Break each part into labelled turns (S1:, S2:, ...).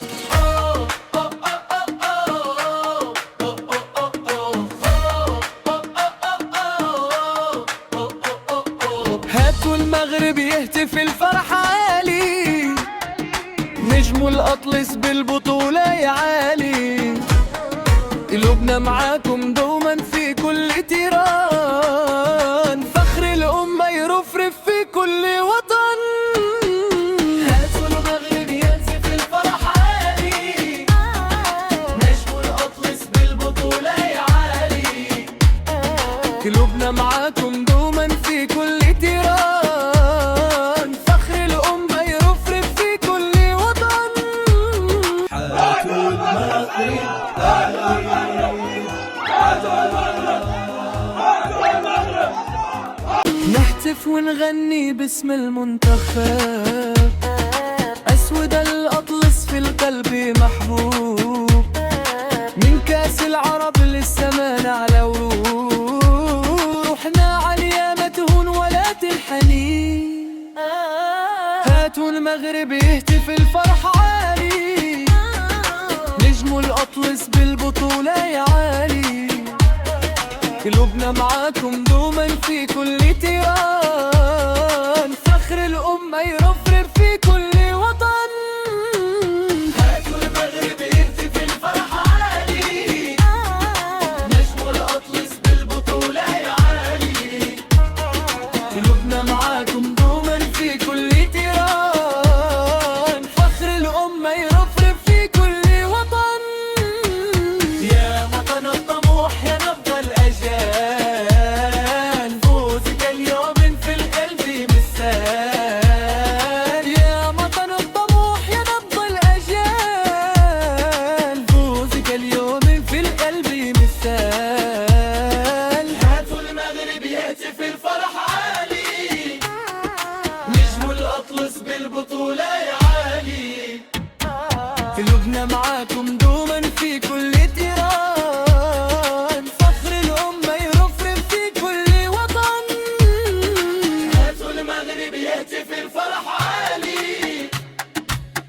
S1: هاتوا المغرب يهتف الفرح عالي، نجم الأطلس بالبطولة يعالي، قلوبنا معاكم دوما في كل تيران، فخر الأمة يرفرف في كل وطن. هاتوا المغرب يهتف الفرح عالي، نجم الأطلس بالبطولة يعالي، قلوبنا معاكم دوما في كل تيران، فخر الأمة يرفرف في كل وطن.
S2: هاتوا المغرب
S1: نهتف ونغني باسم المنتخب، أسود الأطلس في القلب محبوب، من كاس العرب للسما نعلى ورود، روحنا عالية ما تهون ولا تنحني. هاتوا المغرب يهتف الفرح عالي، نجم الأطلس بالبطولة يعالي، قلوبنا معاكم دوما في كل تيران، فخر الأمة يرفرف في كل وطن. هاتوا المغرب يهتف الفرح عالي، نجم الأطلس بالبطولة يعالي، قلوبنا معاكم دوما في كل تيران، فخر الأمة يرفرف في كل وطن. يا وطن الطموح يا نبض الأجيال، فوزك اليوم في القلب مثال. يا وطن الطموح يا نبض الأجيال، فوزك اليوم في القلب مثال. هاتوا المغرب يهتف الفرح عالي، نجم الأطلس بالبطولة يعالي، قلوبنا معاكم دوما في كل تيران، فخر الأمة يرفرف في كل وطن. هاتوا المغرب يهتف الفرح عالي،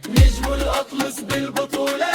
S1: نجم الأطلس بالبطولة